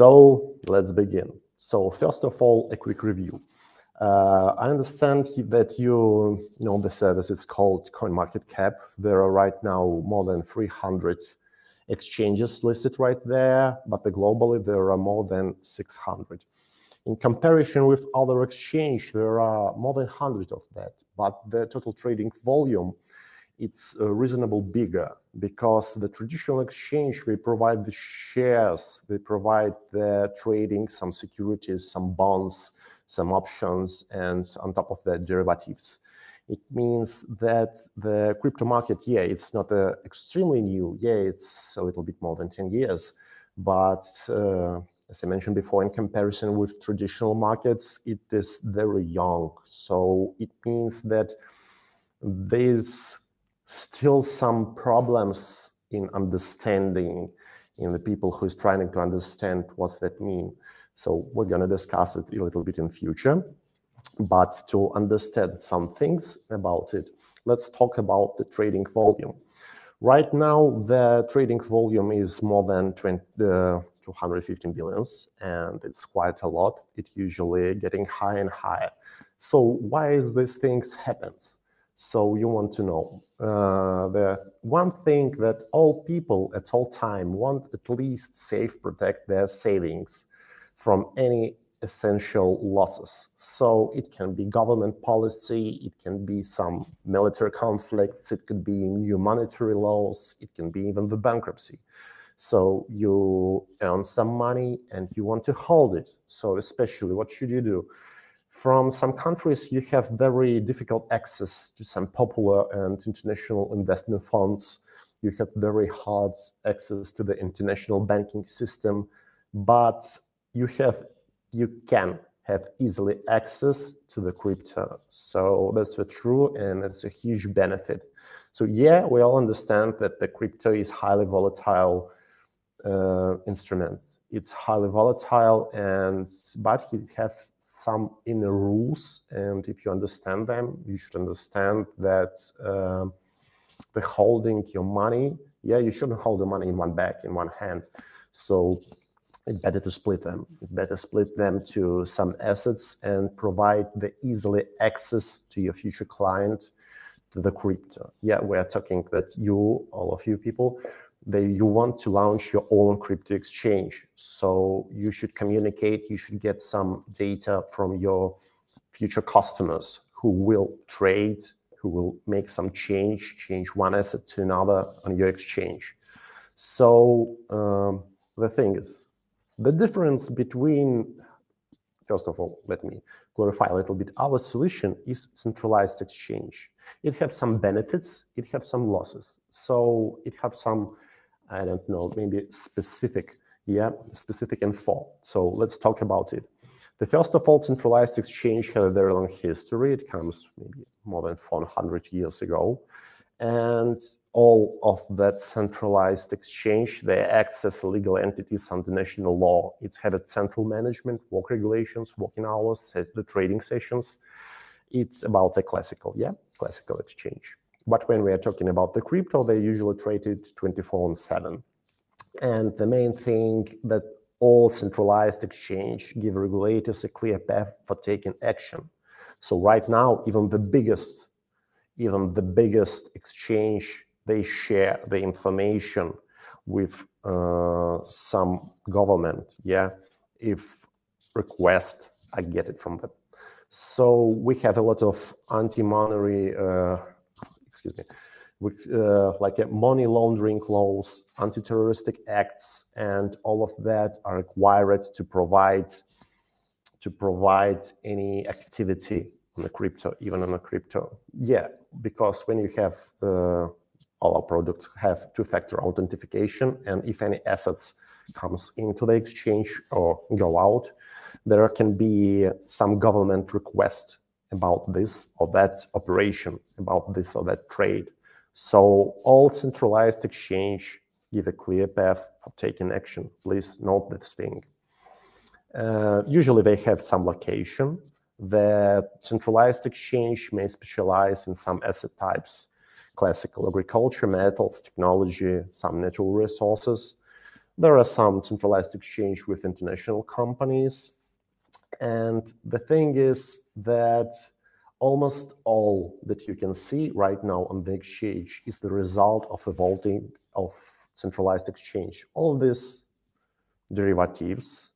So let's begin. So first of all, a quick review. I understand that you know the service. It's called CoinMarketCap. There are right now more than 300 exchanges listed right there, but globally there are more than 600. In comparison with other exchanges, there are more than 100 of that, but the total trading volume, it's reasonably bigger, because the traditional exchange, they provide the shares, they provide the trading, some securities, some bonds, some options, and on top of that, derivatives. It means that the crypto market, yeah, it's not extremely new. Yeah, it's a little bit more than 10 years. But as I mentioned before, in comparison with traditional markets, it is very young. So it means that there's still some problems in understanding in the people who is trying to understand what that means. So we're going to discuss it a little bit in future. But to understand some things about it, let's talk about the trading volume. Right now, the trading volume is more than 215 billions, and it's quite a lot. It's usually getting higher and higher. So why is these things happens? So you want to know. The one thing that all people at all time want at least safe protect their savings from any essential losses. So it can be government policy, it can be some military conflicts, it could be new monetary laws, it can be even the bankruptcy. So you earn some money and you want to hold it. So especially, what should you do? From some countries, you have very difficult access to some popular and international investment funds. You have very hard access to the international banking system, but you can have easily access to the crypto. So that's true, and it's a huge benefit. So yeah, we all understand that the crypto is highly volatile instrument. It's highly volatile, but it has some inner rules, and if you understand them, you should understand that the holding your money, yeah, you shouldn't hold the money in one bag, in one hand. So it's better to split them. It's better split them to some assets and provide the easily access to your future client to the crypto. Yeah, we're talking that you, all of you people, you want to launch your own crypto exchange. So you should communicate, you should get some data from your future customers who will trade, who will make some change one asset to another on your exchange. So the thing is, the difference between, first of all, let me clarify a little bit. Our solution is centralized exchange. It has some benefits, it has some losses. So it has some, I don't know, maybe specific info. So let's talk about it. The first of all, centralized exchange has a very long history. It comes maybe more than 400 years ago. And all of that centralized exchange, they act as legal entities under national law. It's had a central management, work regulations, working hours, the trading sessions. It's about the classical exchange. But when we are talking about the crypto, they usually traded 24/7. And the main thing that all centralized exchange give regulators a clear path for taking action. So right now, even the biggest exchange, they share the information with some government. Yeah, if request, I get it from them. So we have a lot of anti-money, like money laundering laws, anti-terroristic acts, and all of that are required to provide any activity on the crypto, even on the crypto. Yeah, because when you have all our products have two-factor authentication, and if any assets comes into the exchange or go out, there can be some government request about this or that operation, about this or that trade. So all centralized exchange give a clear path for taking action. Please note this thing. Usually they have some location. The centralized exchange may specialize in some asset types, classical agriculture, metals, technology, some natural resources. There are some centralized exchange with international companies. And the thing is that almost all that you can see right now on the exchange is the result of evolving of centralized exchange. All these derivatives,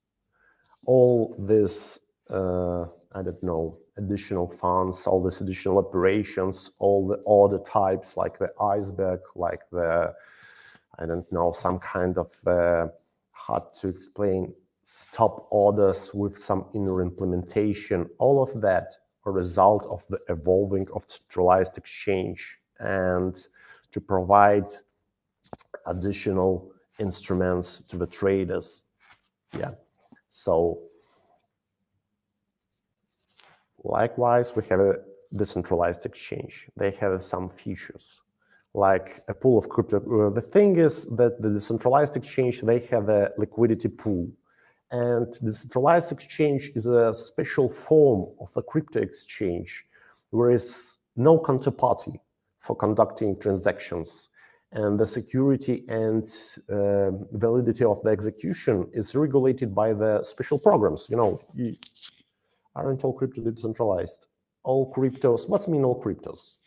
all this, I don't know, additional funds, all these additional operations, all the order types like the iceberg, like the, I don't know, some kind of hard to explain stop orders with some inner implementation, all of that a result of the evolving of centralized exchange and to provide additional instruments to the traders. Yeah. So likewise, we have a decentralized exchange. They have some features like a pool of crypto. The thing is that the decentralized exchange, they have a liquidity pool. And the decentralized exchange is a special form of a crypto exchange, where there is no counterparty for conducting transactions. And the security and validity of the execution is regulated by the special programs. You know, aren't all crypto decentralized? All cryptos, what's mean all cryptos?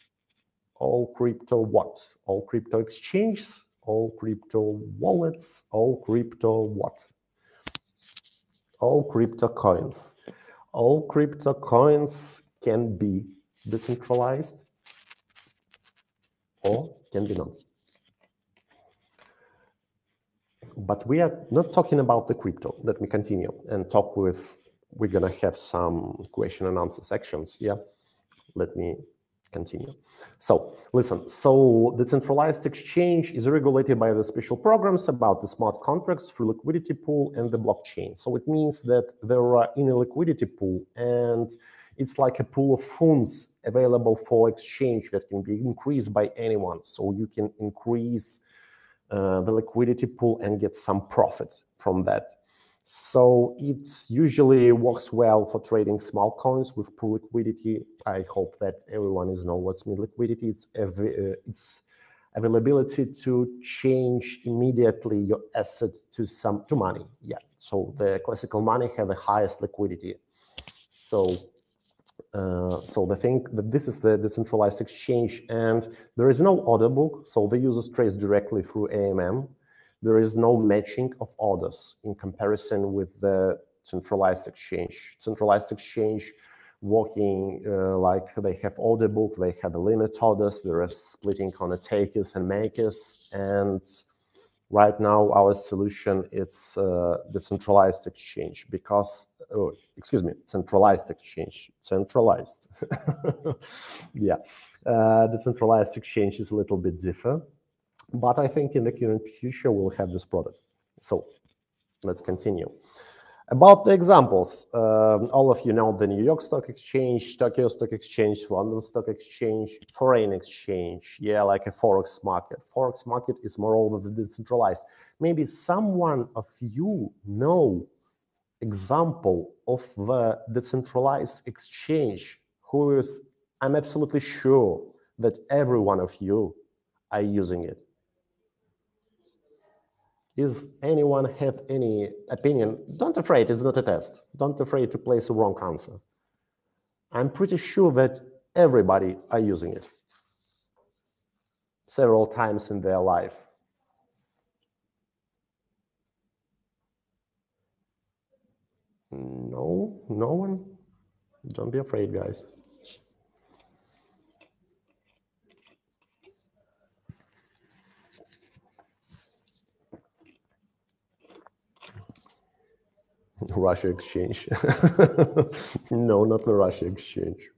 All crypto what? All crypto exchanges, all crypto wallets, all crypto what? All crypto coins. All crypto coins can be decentralized or can be not. But we are not talking about the crypto. Let me continue and talk with, we're gonna have some question and answer sections. Yeah, let me continue. So listen, so the decentralized exchange is regulated by the special programs about the smart contracts through liquidity pool and the blockchain. So it means that there are in a liquidity pool, and it's like a pool of funds available for exchange that can be increased by anyone. So you can increase the liquidity pool and get some profit from that. So it usually works well for trading small coins with pool liquidity. I hope that everyone is know what's mean liquidity. It's availability to change immediately your asset to money. Yeah. So the classical money have the highest liquidity. So the thing that this is the decentralized exchange, and there is no order book, so the users trades directly through AMM. There is no matching of orders in comparison with the centralized exchange. Centralized exchange working like they have order book, they have a limit orders, there is splitting on the takers and makers, and right now our solution is the centralized exchange because, centralized exchange, centralized. Yeah, the centralized exchange is a little bit different. But I think in the current future, we'll have this product. So let's continue. About the examples, all of you know the New York Stock Exchange, Tokyo Stock Exchange, London Stock Exchange, foreign exchange, yeah, like a Forex market. Forex market is moreover decentralized. Maybe someone of you know example of the decentralized exchange who is, I'm absolutely sure that every one of you are using it. Is anyone have any opinion? Don't afraid, it's not a test. Don't afraid to place a wrong answer. I'm pretty sure that everybody are using it several times in their life. No, no one? Don't be afraid, guys. Russia exchange. No, not the Russia exchange.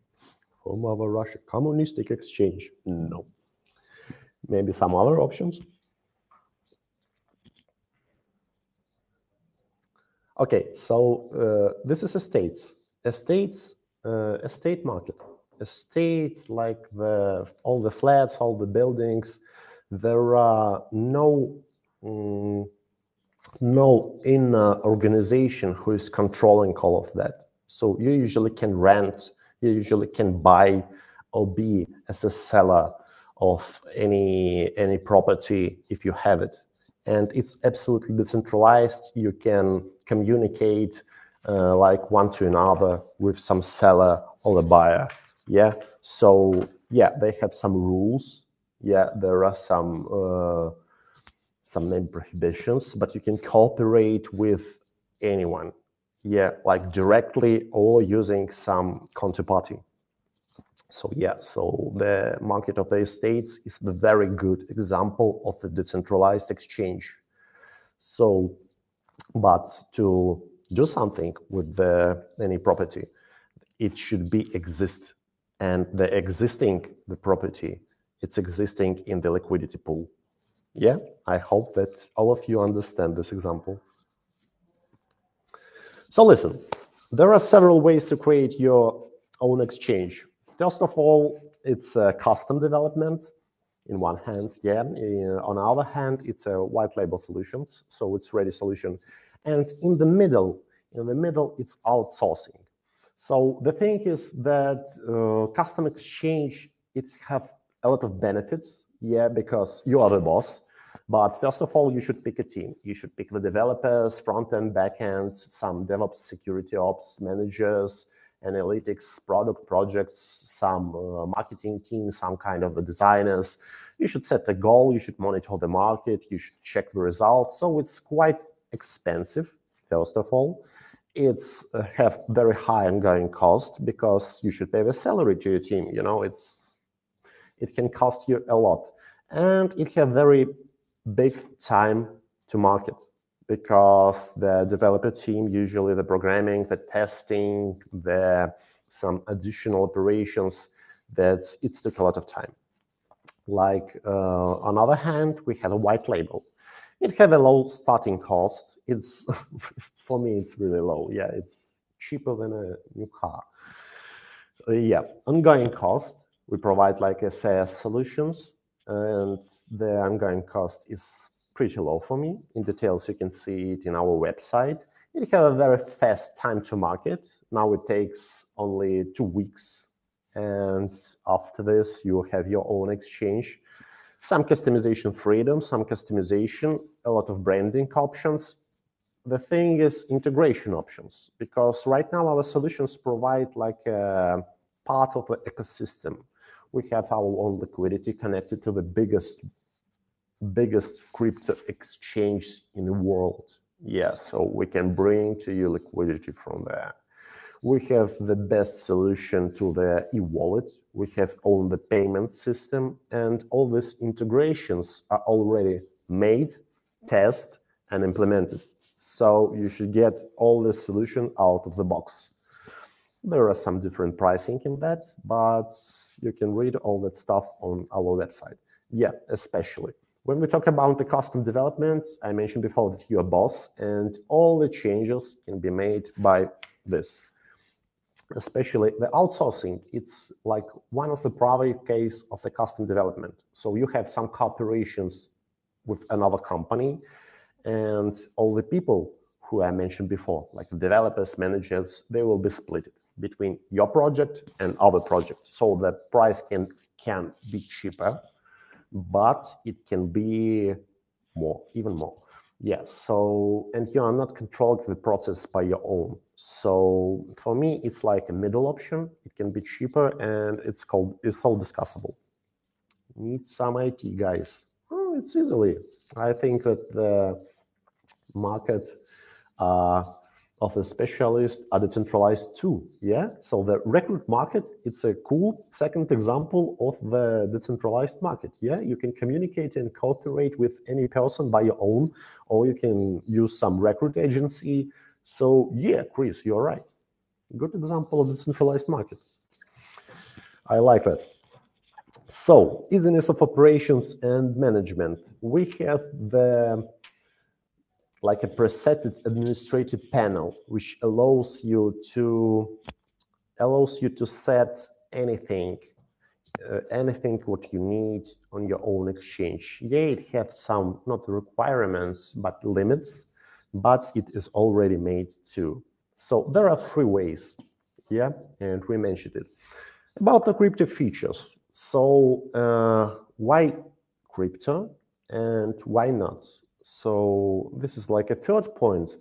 From our Russia communistic exchange. No. Maybe some other options. Okay, so this is estates. Estates, estate market. Estates like all the flats, all the buildings. There are no inner organization who is controlling all of that. So you usually can rent, you usually can buy or be as a seller of any property if you have it. and it's absolutely decentralized. You can communicate like one to another with some seller or a buyer. Yeah, so yeah, they have some rules. Yeah, there are some main prohibitions, but you can cooperate with anyone. Yeah, like directly or using some counterparty. So yeah, so the market of the estates is the very good example of a decentralized exchange. So, but to do something with any property, it should be exist, and the property, it's existing in the liquidity pool. Yeah, I hope that all of you understand this example. So listen, there are several ways to create your own exchange. First of all, it's custom development. In one hand, yeah. On the other hand, it's a white label solutions, so it's ready solution. And in the middle, it's outsourcing. So the thing is that custom exchange, it have a lot of benefits, yeah, because you are the boss. But first of all, you should pick a team. You should pick the developers, front-end, back-end, some DevOps, security ops managers, analytics, product projects, some marketing team, some kind of the designers. You should set a goal, you should monitor the market, you should check the results. So it's quite expensive, first of all. It's have very high ongoing cost because you should pay the salary to your team. You know, it can cost you a lot. And it have very big time to market because the developer team, usually the programming, the testing, some additional operations, it took a lot of time. Like on the other hand, we have a white label. It have a low starting cost. It's for me, it's really low. Yeah, it's cheaper than a new car. Yeah, ongoing cost. We provide like a SaaS solutions, and the ongoing cost is pretty low for me. In details, you can see it in our website. It has a very fast time to market. Now it takes only 2 weeks. And after this, you have your own exchange. Some customization freedom, some customization, a lot of branding options. The thing is integration options, because right now our solutions provide like a part of the ecosystem. We have our own liquidity connected to the biggest crypto exchange in the world. Yeah, so we can bring to you liquidity from there. We have the best solution to the e-wallet. We have own the payment system, and all these integrations are already made, tested, and implemented. So you should get all the solution out of the box. There are some different pricing in that, but you can read all that stuff on our website. Yeah, especially when we talk about the custom development, I mentioned before that you're a boss, and all the changes can be made by this. Especially the outsourcing, it's like one of the private case of the custom development. So you have some cooperations with another company, and all the people who I mentioned before, like developers, managers, they will be split between your project and other project. So the price can be cheaper, but it can be more, even more. Yes, so, and you are not controlling the process by your own. So for me, it's like a middle option. It can be cheaper, and it's all discussable. Need some IT guys. Oh, it's easily. I think that the market of the specialists are decentralized too. Yeah, so the recruit market, it's a cool second example of the decentralized market. Yeah, you can communicate and cooperate with any person by your own, or you can use some recruit agency. So yeah, Chris, you're right. Good example of decentralized market. I like that. So easiness of operations and management. We have like a preset administrative panel, which allows you to set anything what you need on your own exchange. Yeah, it has some not requirements but limits, but it is already made too. So there are 3 ways, yeah, and we mentioned it. About the crypto features. So why crypto and why not? So this is like a third point,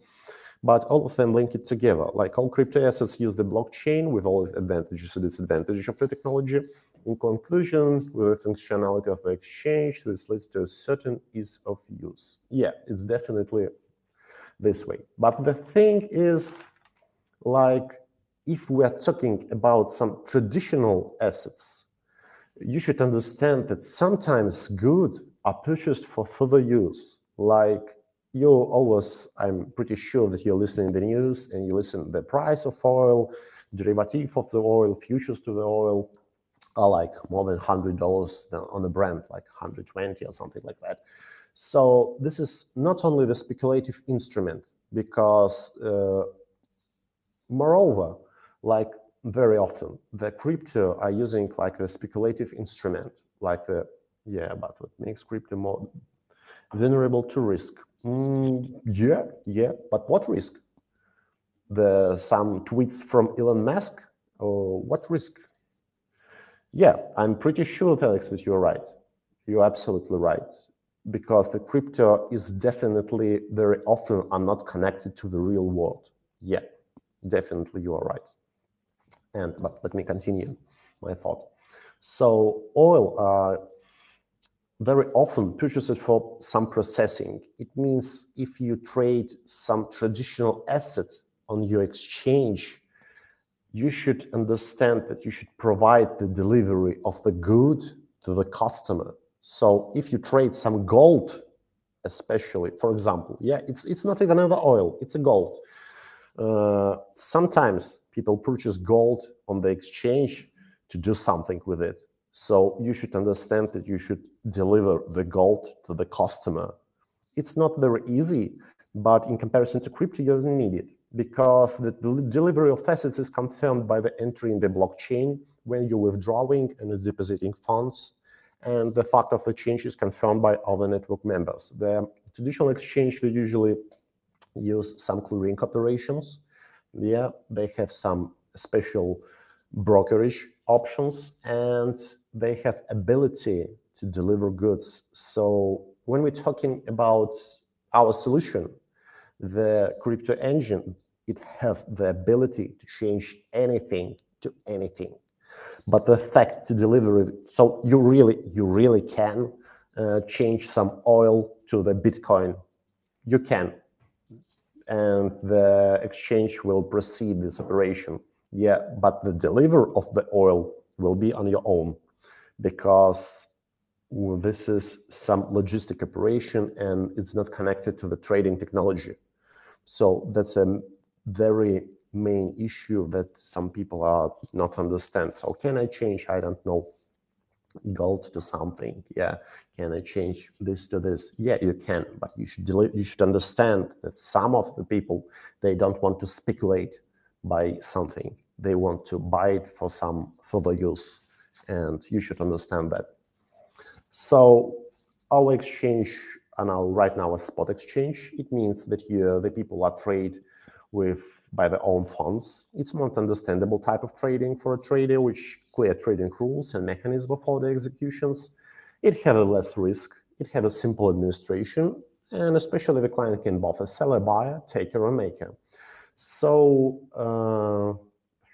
but all of them link it together. Like all crypto assets use the blockchain with all its advantages and disadvantages of the technology. In conclusion, with the functionality of the exchange, this leads to a certain ease of use. Yeah, it's definitely this way. But the thing is, like, if we are talking about some traditional assets, you should understand that sometimes goods are purchased for further use. Like you always, I'm pretty sure that you're listening to the news and you listen to the price of oil, derivative of the oil, futures to the oil are like more than $100 on a Brent, like 120 or something like that. So this is not only the speculative instrument, because moreover, like very often the crypto are using like a speculative instrument, like the, yeah, but what makes crypto more vulnerable to risk? Yeah, but what risk? Some tweets from Elon Musk, or what risk? Yeah, I'm pretty sure, Alex, that you're right. You're absolutely right, because the crypto is definitely very often are not connected to the real world. Yeah, definitely you are right. But let me continue my thought. So oil very often purchases for some processing. It means if you trade some traditional asset on your exchange, you should understand that you should provide the delivery of the good to the customer. So if you trade some gold, especially, for example, yeah, it's not even another oil, it's a gold. Sometimes people purchase gold on the exchange to do something with it. So you should understand that you should deliver the gold to the customer. It's not very easy, but in comparison to crypto, you don't need it, because the delivery of assets is confirmed by the entry in the blockchain when you're withdrawing and depositing funds, and the fact of the change is confirmed by other network members. The traditional exchange, they usually use some clearing operations. Yeah, they have some special brokerage options, and they have ability to deliver goods. So when we're talking about our solution, the crypto engine, it has the ability to change anything to anything. But the fact to deliver it, so you really can change some oil to the Bitcoin. You can, and the exchange will proceed this operation. Yeah, but the delivery of the oil will be on your own, because this is some logistic operation and it's not connected to the trading technology. So that's a very main issue that some people are not understand. So can I change, I don't know, gold to something? Yeah. Can I change this to this? Yeah, you can, but you should understand that some of the people, they don't want to speculate by something. They want to buy it for some further use, and you should understand that. So our exchange, and right now a spot exchange, it means that here the people are trade by their own funds. It's more understandable type of trading for a trader, which clear trading rules and mechanism for the executions. It has less risk. It has a simple administration, and especially the client can both a seller, buyer, taker, or maker. So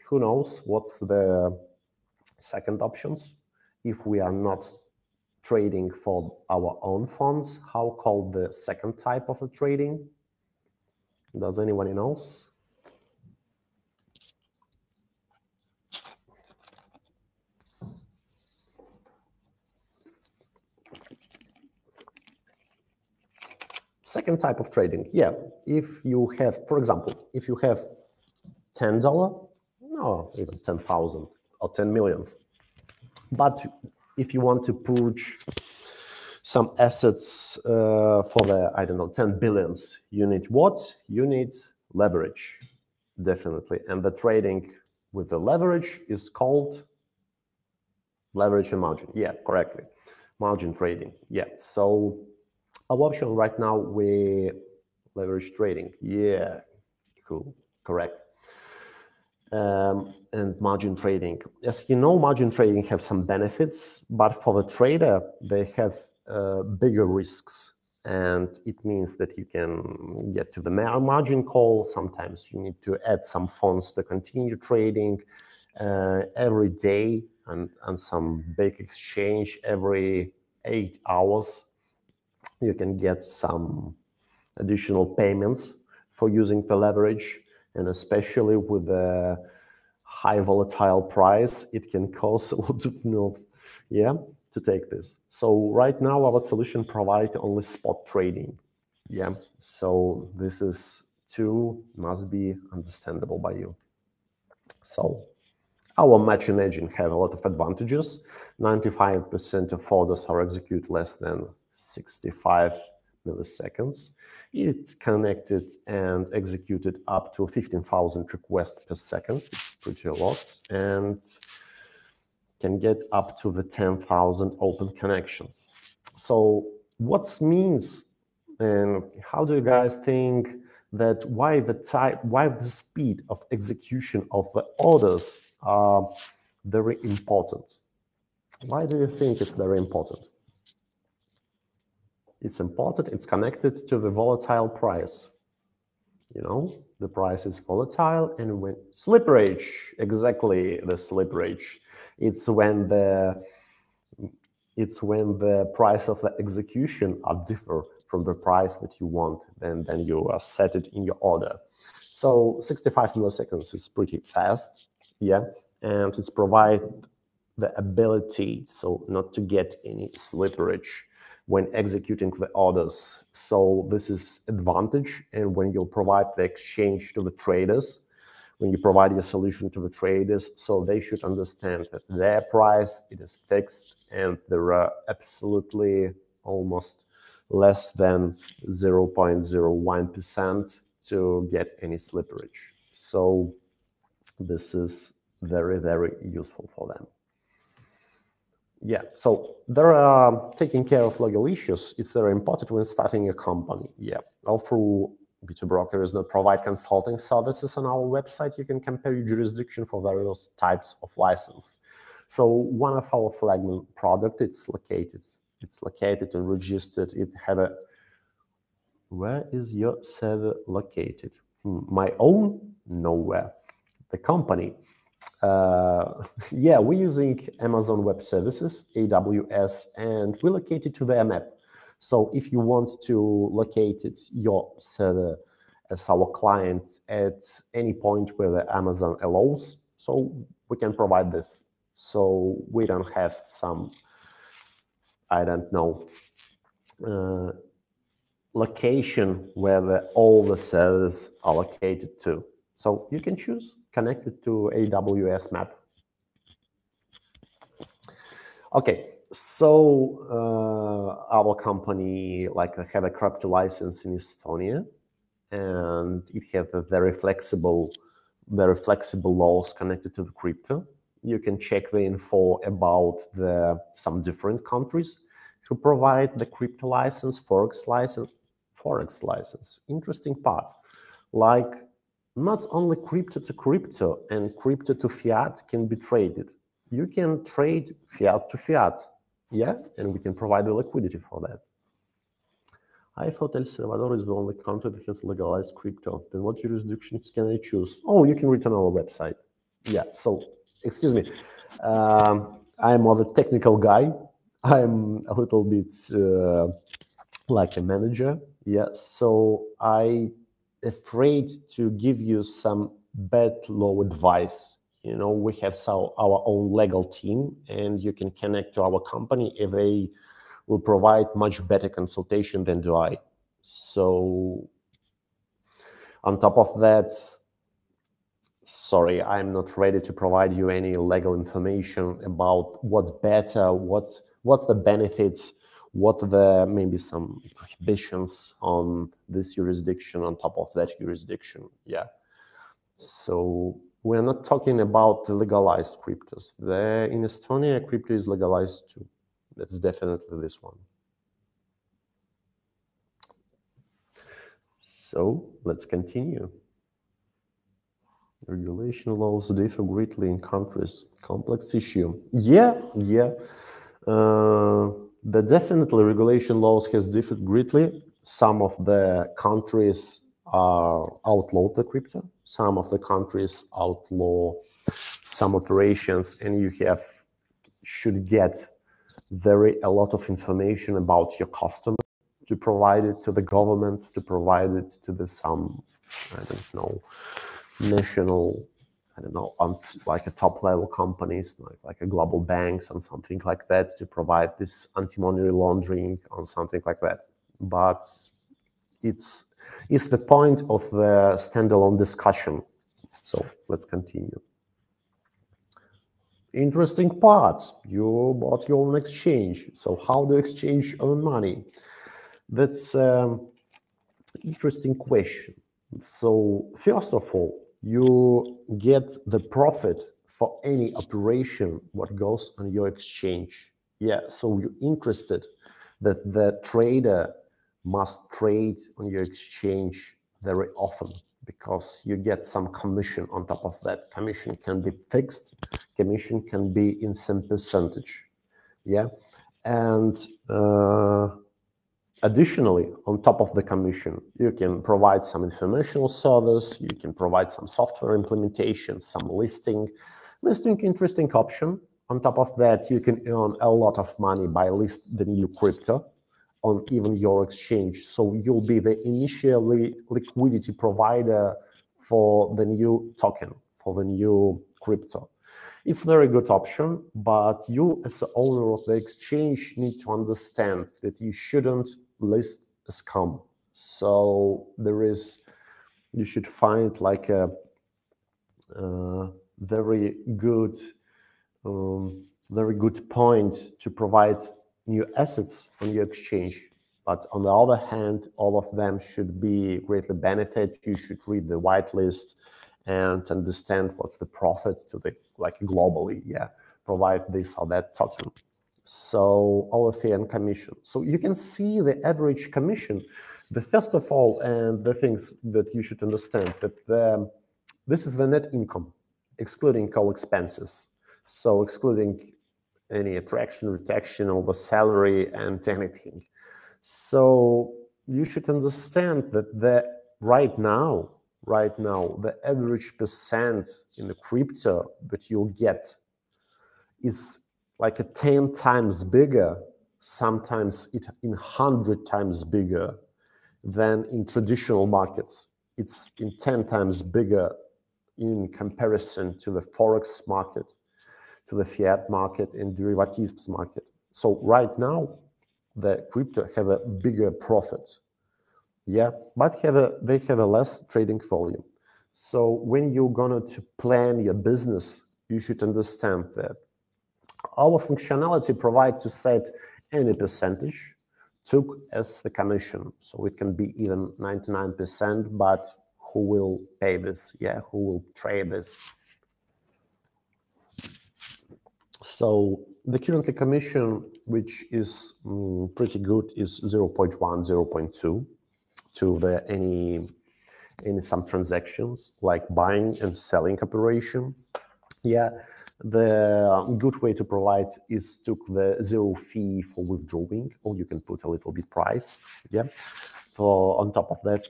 who knows what's the second options if we are not trading for our own funds? How called the second type of a trading? Does anyone knows? Second type of trading, yeah. If you have, for example, if you have $10, no, even 10,000 or 10 millions, but if you want to purge some assets for the, I don't know, 10 billions, you need what? You need leverage, definitely. And the trading with the leverage is called leverage and margin. Yeah, correctly. Margin trading. Yeah. So our option right now, we leverage trading. Yeah, cool, correct. And margin trading. As you know, margin trading have some benefits, but for the trader, they have bigger risks. and it means that you can get to the margin call. Sometimes you need to add some funds to continue trading every day, and some big exchange every 8 hours. You can get some additional payments for using the leverage, and especially with the high volatile price, it can cause a lot of nerve, to take this. So right now our solution provides only spot trading, so this is too must be understandable by you. So our matching engine have a lot of advantages. 95% of orders are executed less than 65 milliseconds. It's connected and executed up to 15,000 requests per second. It's pretty a lot, and can get up to the 10,000 open connections. So what means, and how do you guys think that why the speed of execution of the orders are very important? Why do you think it's very important? It's important, it's connected to the volatile price. The price is volatile, and when slippage, exactly the slippage, it's when the price of the execution are different from the price that you want, and then you set it in your order. So 65 milliseconds is pretty fast, and it's provide the ability so not to get any slippage when executing the orders. So this is advantage, and when you provide the exchange to the traders, when you provide your solution to the traders, so they should understand that their price, it is fixed, and there are absolutely almost less than 0.01% to get any slippage. So this is very, very useful for them. So there are taking care of legal issues. It's very important when starting a company. Although B2Broker does not provide consulting services on our website, you can compare your jurisdiction for various types of license. So one of our flagship product, it's located and registered. It have a, where is your server located? My own? Nowhere. The company. We're using Amazon Web Services, AWS, and we located to the map. So if you want to locate your server as our client at any point where the Amazon allows, so we can provide this. So we don't have some, location where all the servers are located to. So you can choose connected to AWS map. Okay, so our company have a crypto license in Estonia, and it have a very flexible laws connected to the crypto. You can check the info about some different countries who provide the crypto license, forex license. Interesting part, not only crypto to crypto and crypto to fiat can be traded. You can trade fiat to fiat, and we can provide the liquidity for that. I thought El Salvador is the only country that has legalized crypto. Then what jurisdictions can I choose? Oh, you can read on our website. So, excuse me. I'm more the technical guy. I'm a little bit like a manager. So I afraid to give you some bad law advice. We have our own legal team, and you can connect to our company if they will provide much better consultation than do I. So on top of that, sorry, I'm not ready to provide you any legal information about what's better, what's the benefits, what the maybe some prohibitions on this jurisdiction on top of that jurisdiction. So we're not talking about the legalized cryptos. In Estonia, crypto is legalized too. That's definitely this one. So let's continue. Regulation laws differ greatly in countries. Complex issue. The definitely regulation laws has differed greatly. Some of the countries outlaw the crypto. Some of the countries outlaw some operations, and you should get a lot of information about your customer to provide it to the government, to provide it to some, I don't know, national, I don't know, like a top level companies, like a global banks and something like that, to provide this anti-money laundering or something like that. But it's the point of the standalone discussion. So let's continue. Interesting part, you bought your own exchange. So how do exchange earn money? That's interesting question. So first of all, you get the profit for any operation what goes on your exchange. Yeah, so you're interested that the trader must trade on your exchange very often, because you get some commission on top of that. Commission can be fixed, commission can be in some percentage. Yeah, and additionally, on top of the commission, you can provide some informational service, you can provide some software implementation, some listing, interesting option. On top of that, you can earn a lot of money by list the new crypto on even your exchange. So you'll be the initially liquidity provider for the new token, for the new crypto. It's a very good option, but you as the owner of the exchange need to understand that you shouldn't list a scam. So you should find like a very good point to provide new assets on your exchange. But on the other hand, all of them should be greatly benefit. You should read the whitelist and understand what's the profit to the, like globally, yeah, provide this or that token. So all fee and commission. So you can see the average commission. The first of all, and the things that you should understand, that this is the net income, excluding all expenses. So excluding any attraction, retention, or the salary and anything. So you should understand that right now, the average percent in the crypto that you'll get is like a 10 times bigger, sometimes it in 100 times bigger than in traditional markets. It's in 10 times bigger in comparison to the Forex market, to the fiat market and derivatives market. So right now, the crypto have a bigger profit. Yeah, but they have a less trading volume. So when you're gonna to plan your business, you should understand that our functionality provide to set any percentage took as the commission. So it can be even 99%, but who will pay this? Yeah, who will trade this? So the currently commission, which is pretty good, is 0.1, 0.2 to the any some transactions like buying and selling operation. Yeah, the good way to provide is took the zero fee for withdrawing, or you can put a little bit price. Yeah, for on top of that,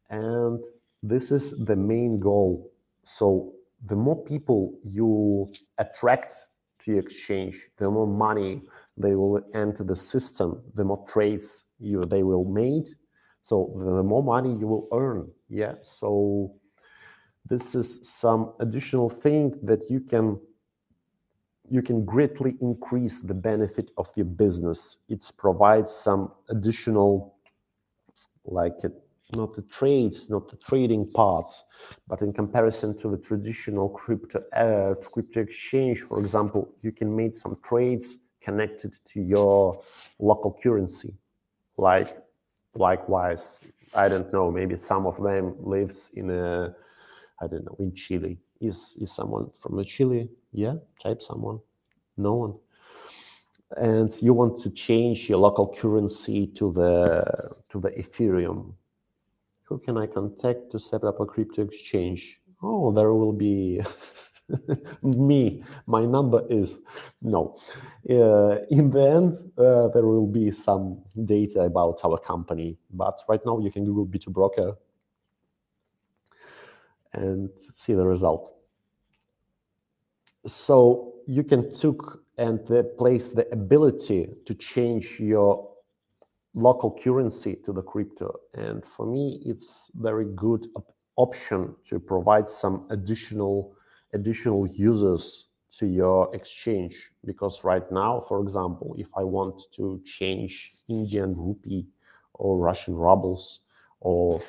and this is the main goal. So the more people you attract to your exchange, the more money they will enter the system, the more trades they will make. So the more money you will earn. Yeah. So this is some additional thing that you can greatly increase the benefit of your business. It provides some additional, like not the trades, not the trading parts, but in comparison to the traditional crypto exchange, for example, you can make some trades connected to your local currency. Likewise, I don't know, maybe some of them lives in I don't know, in Chile. Is someone from Chile? Yeah, type someone. No one. And you want to change your local currency to the Ethereum. Who can I contact to set up a crypto exchange? Oh, there will be my number is. No. In the end, there will be some data about our company, but right now you can Google B2Broker and see the result. So you can took and place the ability to change your local currency to the crypto. And for me, it's very good option to provide some additional users to your exchange. Because right now, for example, if I want to change Indian rupee or Russian rubles or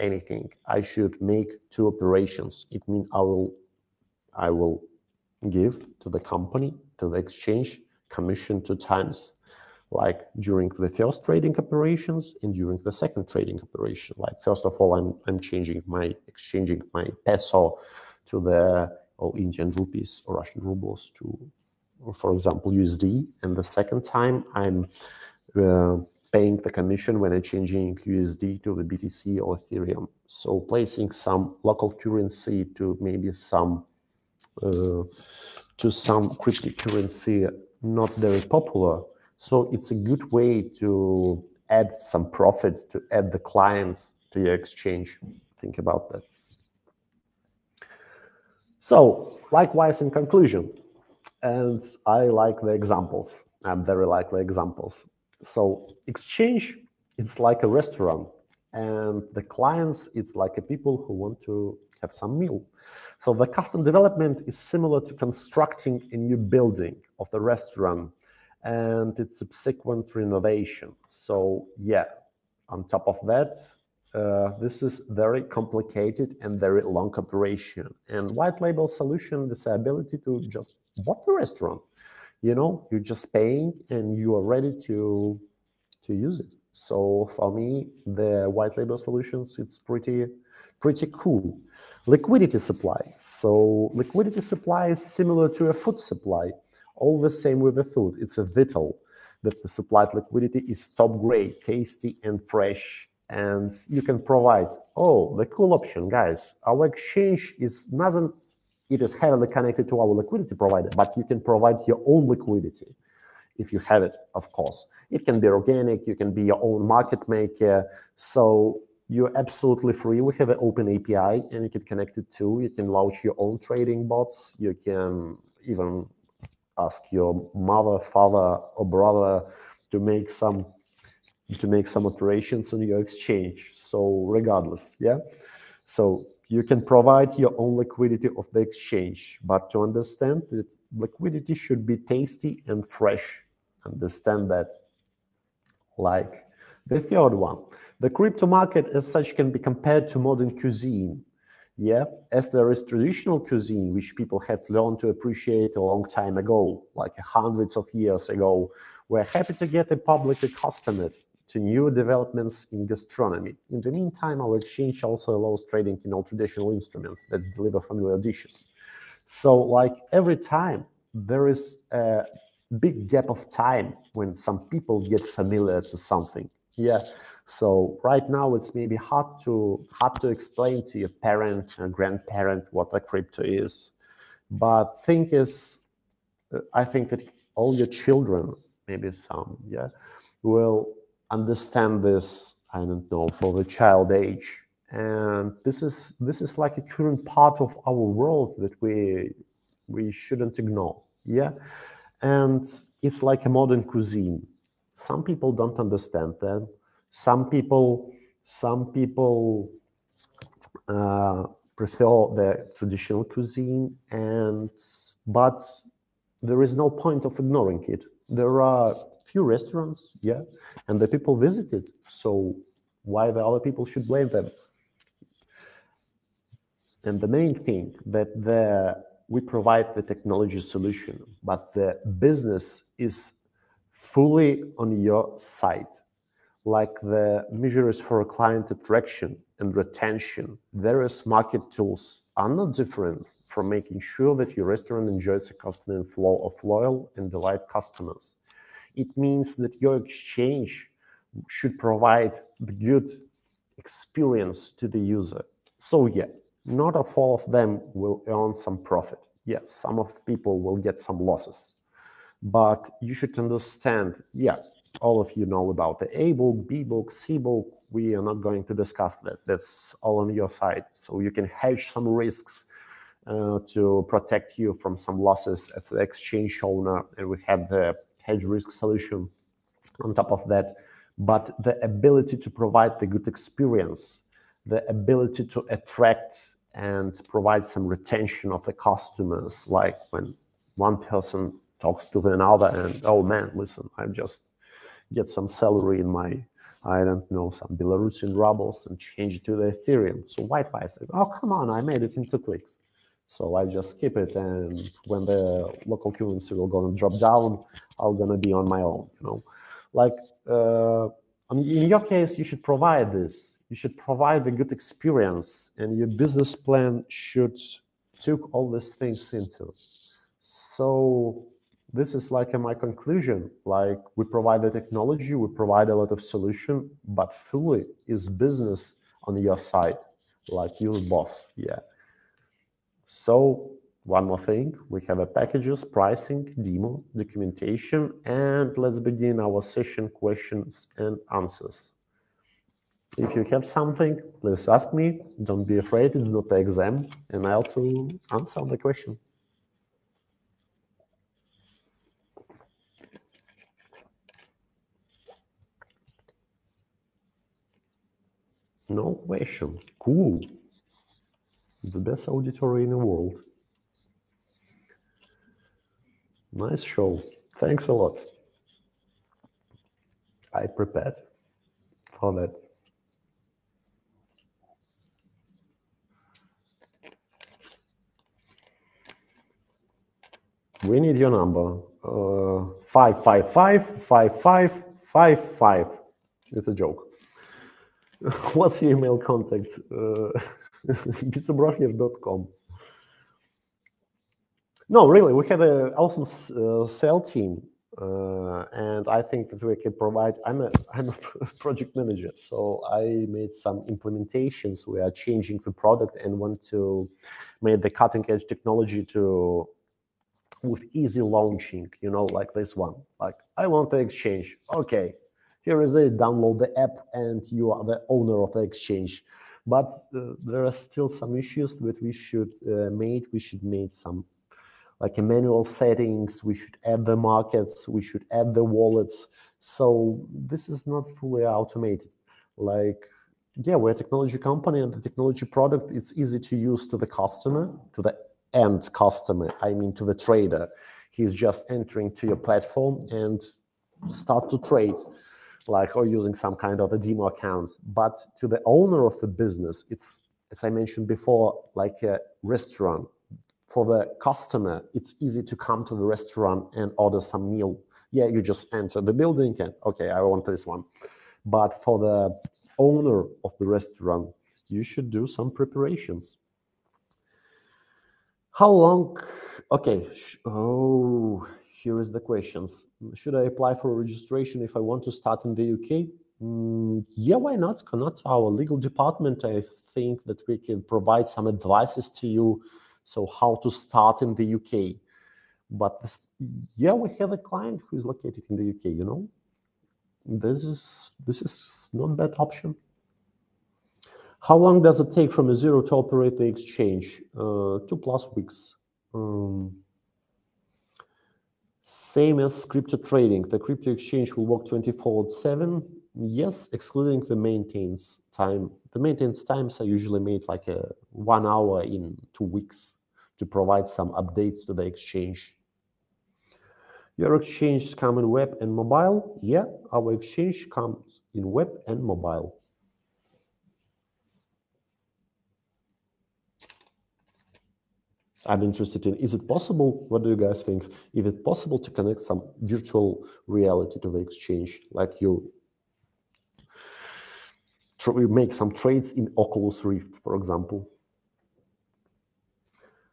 anything, I should make 2 operations. It means I will give to the company, to the exchange, commission 2 times, like during the first trading operations and during the second trading operation. Like first of all, I'm exchanging my peso to the Indian rupees or Russian rubles to, for example, USD, and the second time I'm paying the commission when I'm changing USD to the BTC or Ethereum. So placing some local currency to maybe some cryptocurrency not very popular. So it's a good way to add some profit, to add the clients to your exchange. Think about that. So likewise, in conclusion, and I like the examples. I very like the examples. So exchange, it's like a restaurant, and the clients, it's like a people who want to have some meal. So the custom development is similar to constructing a new building of the restaurant and its subsequent renovation. So yeah, on top of that, this is very complicated and very long operation. And white label solution is the ability to just bought the restaurant. You know, you're just paying and you are ready to use it. So for me, the white label solutions, it's pretty cool. Liquidity supply. So liquidity supply is similar to a food supply. All the same with the food. It's a vital that the supplied liquidity is top grade, tasty and fresh. And you can provide, the cool option, guys. Our exchange it is heavily connected to our liquidity provider, but you can provide your own liquidity if you have it, of course. It can be organic, you can be your own market maker. So you're absolutely free. We have an open API and you can connect it to. You can launch your own trading bots. You can even ask your mother, father, or brother to make some operations on your exchange. So regardless, yeah. So you can provide your own liquidity of the exchange, but to understand that liquidity should be tasty and fresh. Understand that. Like the third one, the crypto market as such can be compared to modern cuisine. Yeah, as there is traditional cuisine, which people have learned to appreciate a long time ago, like hundreds of years ago. We're happy to get the public accustomed to new developments in gastronomy. In the meantime, our exchange also allows trading in all traditional instruments that deliver familiar dishes. So like every time, there is a big gap of time when some people get familiar to something. Yeah. So right now it's maybe hard to explain to your parent or grandparent what a crypto is. But I think that all your children, maybe some, yeah, will understand this, I don't know, for the child age. And this is like a current part of our world that we shouldn't ignore. Yeah. And it's like a modern cuisine. Some people don't understand that. Some people prefer the traditional cuisine, but there is no point of ignoring it. There are few restaurants, yeah, and the people visit it. So why the other people should blame them? And the main thing that we provide the technology solution, but the business is fully on your side. Like the measures for client attraction and retention, various market tools are not different from making sure that your restaurant enjoys a constant flow of loyal and delight customers. It means that your exchange should provide the good experience to the user. So yeah, not all of them will earn some profit, yes, some of people will get some losses, but you should understand, yeah, all of you know about the A book, B book, C book. We are not going to discuss that. That's all on your side. So you can hedge some risks to protect you from some losses as the exchange owner, and we have the hedge risk solution on top of that. But the ability to provide the good experience, the ability to attract and provide some retention of the customers, like when one person talks to another and, oh man, listen, I just get some salary in my, I don't know, some Belarusian rubles and change it to the Ethereum. So Wi-Fi said, oh, come on, I made it in 2 clicks. So I just skip it, and when the local currency will gonna drop down, I'm gonna be on my own, you know. Like, I mean, in your case, you should provide this. You should provide a good experience, and your business plan should take all these things into. So this is like my conclusion. Like, we provide the technology, we provide a lot of solution, but fully is business on your side, like your boss. Yeah. So one more thing, we have a packages, pricing, demo, documentation, and let's begin our session questions and answers. If you have something, please ask me. Don't be afraid, it's not an exam, and I'll to answer the question. No question. Cool. The best auditory in the world. Nice show. Thanks a lot. I prepared for that. We need your number. 555-5555. It's a joke. What's your email contact? B2Broker.com. No, really, we have an awesome sales team, and I think that we can provide. I'm a project manager, so I made some implementations. We are changing the product and want to make the cutting edge technology to with easy launching. You know, like this one. Like, I want to exchange. Okay, here is it. Download the app, and you are the owner of the exchange. But there are still some issues that we should make. We should make some like a manual settings, we should add the markets, we should add the wallets. So this is not fully automated. Like, yeah, we're a technology company, and the technology product is easy to use to the customer, to the end customer, I mean to the trader. He's just entering to your platform and start to trade, like, or using some kind of a demo account. But to the owner of the business, it's, as I mentioned before, like a restaurant. For the customer, it's easy to come to the restaurant and order some meal. Yeah, you just enter the building and, okay, I want this one. But for the owner of the restaurant, you should do some preparations. How long? Okay. Oh, here is the questions. Should I apply for registration if I want to start in the UK? Yeah, why not? Not our legal department. I think that we can provide some advices to you. So how to start in the UK. But this, yeah, we have a client who is located in the UK, you know. This is not a bad option. How long does it take from a zero to operate the exchange? 2+ weeks. Same as crypto trading. The crypto exchange will work 24/7. Yes, excluding the maintenance time. The maintenance times are usually made like 1 hour in 2 weeks to provide some updates to the exchange. Your exchange comes in web and mobile? Yeah, our exchange comes in web and mobile. I'm interested in, is it possible, what do you guys think, is it possible to connect some virtual reality to the exchange, like you make some trades in Oculus Rift, for example?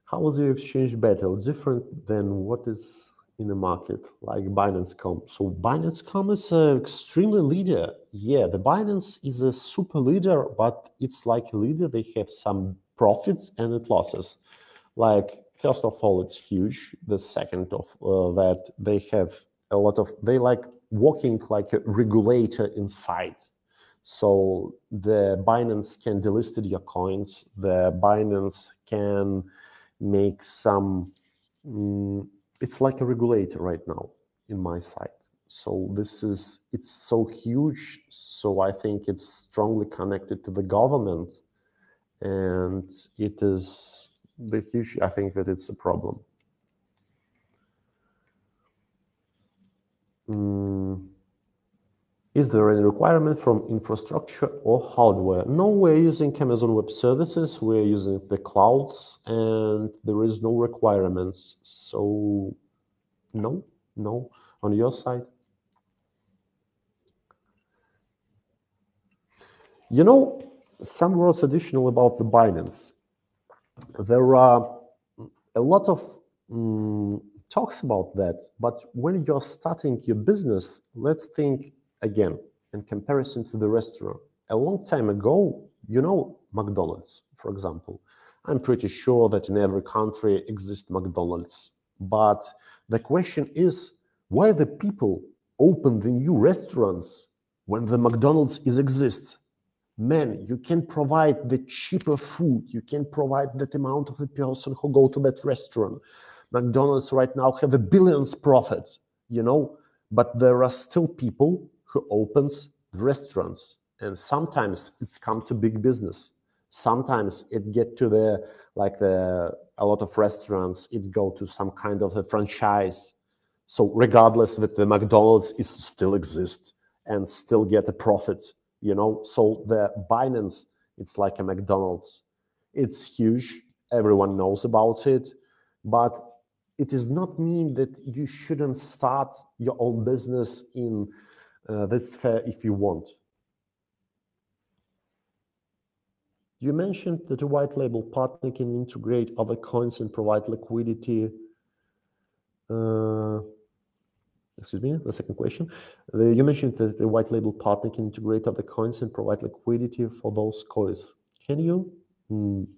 How is your exchange better or different than what is in the market, like Binance.com? So Binance.com is an extremely leader. Yeah, the Binance is a super leader, but it's like a leader. They have some profits and losses. Like first of all, it's huge. The second of that, they have a lot of, they like working like a regulator inside. So the Binance can delist your coins. The Binance can make some, it's like a regulator right now in my site. So it's so huge. So I think it's strongly connected to the government, and it is the huge, I think that it's a problem. Is there any requirement from infrastructure or hardware? No, we're using Amazon Web Services, we're using the clouds, and there is no requirements. So no. On your side? You know, some words additional about the Binance. There are a lot of talks about that, but when you're starting your business, let's think again in comparison to the restaurant. A long time ago, you know, McDonald's, for example. I'm pretty sure that in every country exists McDonald's. But the question is, why the people open the new restaurants when the McDonald's exists? Man, you can provide the cheaper food. You can provide that amount of the person who go to that restaurant. McDonald's right now have a billions profit, you know, but there are still people who opens restaurants, and sometimes it's come to big business. Sometimes it get to a lot of restaurants, it go to some kind of a franchise. So regardless that the McDonald's is still exists and still get a profit, you know. So the Binance, it's like a McDonald's. It's huge. Everyone knows about it, but it does not mean that you shouldn't start your own business in this sphere if you want. You mentioned that a white label partner can integrate other coins and provide liquidity. Excuse me, the second question. You mentioned that a white label partner can integrate other coins and provide liquidity for those coins. Can you?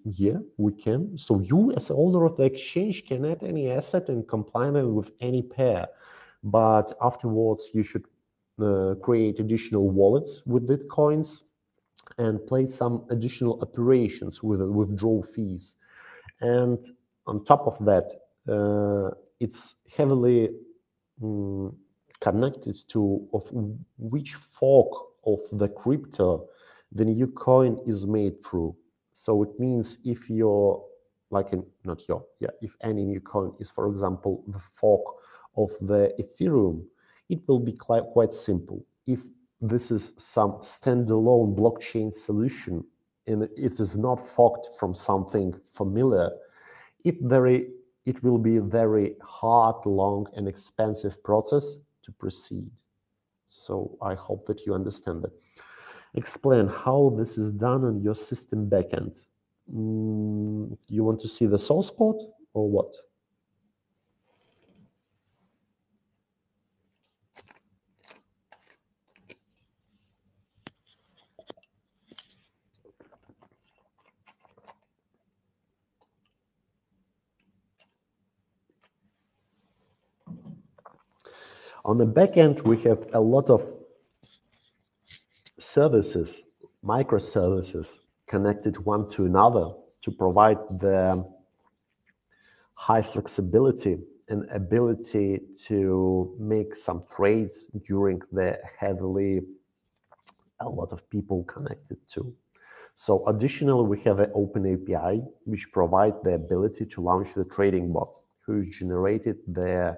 Yeah, we can. So you, as the owner of the exchange, can add any asset and combine them with any pair. But afterwards, you should create additional wallets with Bitcoins and play some additional operations with withdrawal fees. And on top of that, it's heavily connected to of which fork of the crypto the new coin is made through. So it means if you're if any new coin is, for example, the fork of the Ethereum, it will be quite simple. If this is some standalone blockchain solution and it is not forked from something familiar, it will be a very hard, long, and expensive process to proceed. So I hope that you understand that. Explain how this is done on your system backend. You want to see the source code or what? On the backend, we have a lot of services, microservices connected one to another to provide the high flexibility and ability to make some trades during the heavily a lot of people connected to. So additionally, we have an open API, which provides the ability to launch the trading bot, who's generated the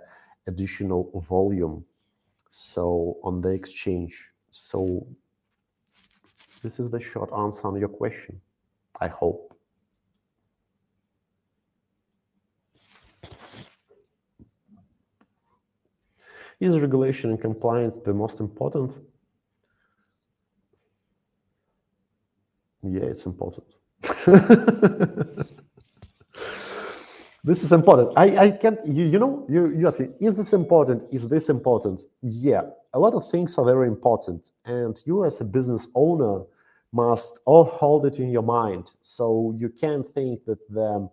additional volume so on the exchange. So this is the short answer on your question, I hope. Is regulation and compliance the most important? Yeah, it's important. This is important. I can't, you ask me, is this important? Is this important? Yeah, a lot of things are very important. And you as a business owner must all hold it in your mind. So you can't think that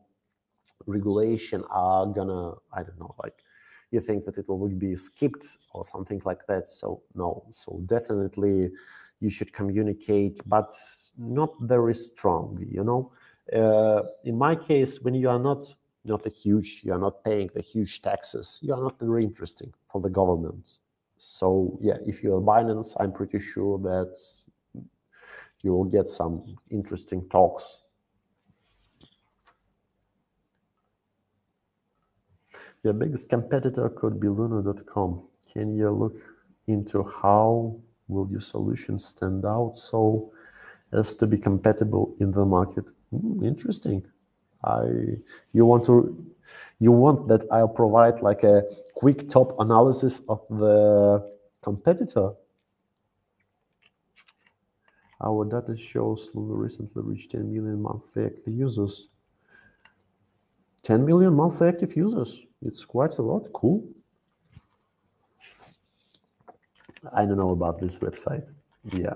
regulation are gonna, I don't know, like you think that it will be skipped or something like that. So no, so definitely you should communicate, but not very strongly, you know. In my case, when you are not a huge, you are not paying the huge taxes, you are not very interesting for the government. So yeah, if you're Binance, I'm pretty sure that you will get some interesting talks. Your biggest competitor could be Luna.com. Can you look into how will your solution stand out so as to be compatible in the market? Interesting. You want that I'll provide like a quick top analysis of the competitor? Our data shows Luna recently reached 10 million monthly active users. 10 million monthly active users. It's quite a lot. Cool. I don't know about this website. Yeah.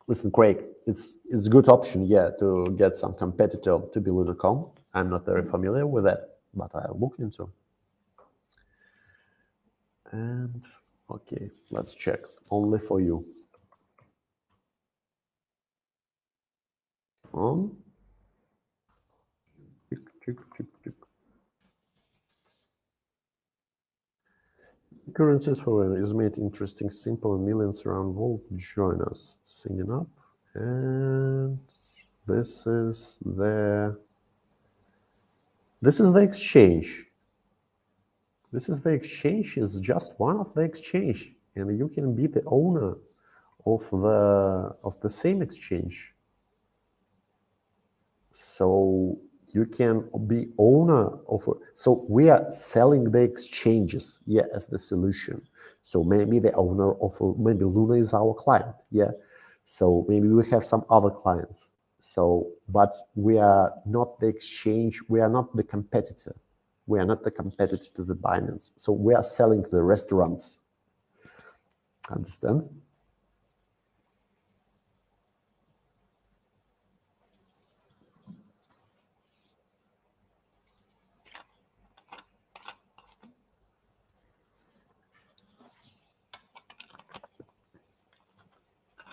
Listen, Craig, it's a good option, yeah, to get some competitor to be Luna.com. I'm not very familiar with that, but I'll look into. And okay, let's check. Only for you. Currencies for is made interesting, simple, and millions around the world join us. Singing up, and this is the exchange. This is the exchange. Is just one of the exchange, and you can be the owner of the same exchange. So you can be owner of. So we are selling the exchanges, yeah, as the solution. So maybe the owner of maybe Luna is our client, yeah. So maybe we have some other clients. So, but we are not the exchange. We are not the competitor. We are not the competitor to the Binance. So we are selling to the restaurants. Understand?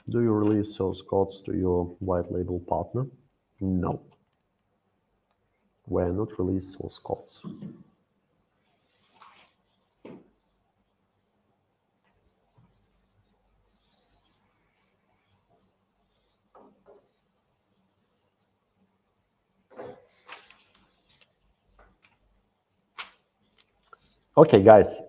Do you release source codes to your white label partner? No. We're not release source codes. Okay, guys,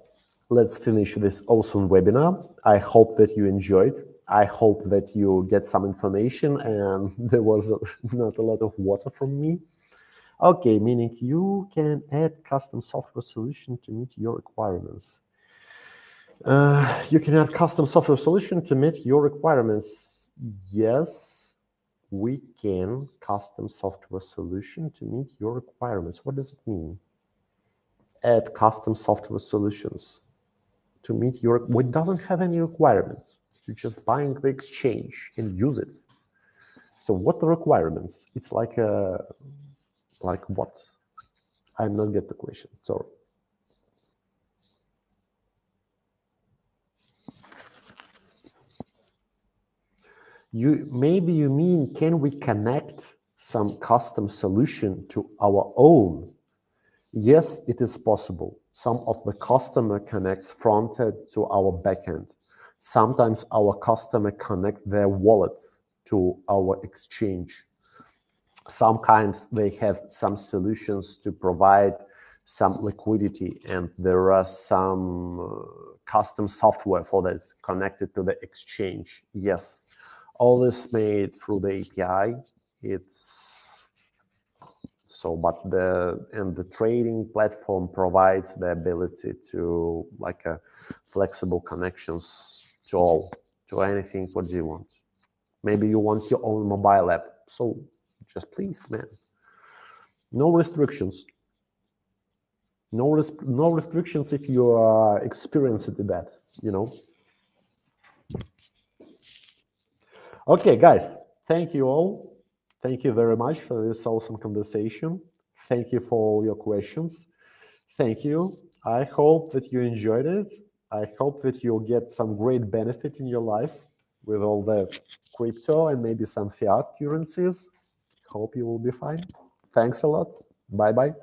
let's finish this awesome webinar. I hope that you enjoyed. I hope that you get some information and there was not a lot of water from me. Okay, meaning you can add custom software solution to meet your requirements. You can add custom software solution to meet your requirements. Yes, we can custom software solution to meet your requirements. What does it mean? Add custom software solutions to meet your, what doesn't have any requirements. You're just buying the exchange and use it. So what the requirements? It's like what? I'm not get the question, sorry. Maybe you mean, can we connect some custom solution to our own? Yes, it is possible. Some of the customer connects frontend to our backend. Sometimes our customer connect their wallets to our exchange. Sometimes they have some solutions to provide some liquidity, and there are some custom software for this connected to the exchange. Yes, all this made through the API. It's so, but the trading platform provides the ability to like a flexible connections to anything. What do you want? Maybe you want your own mobile app. So just please, man. No restrictions. No restrictions if you are experienced in that, you know. Okay, guys, thank you all. Thank you very much for this awesome conversation. Thank you for all your questions. Thank you. I hope that you enjoyed it. I hope that you'll get some great benefit in your life with all the crypto and maybe some fiat currencies. Hope you will be fine. Thanks a lot. Bye-bye.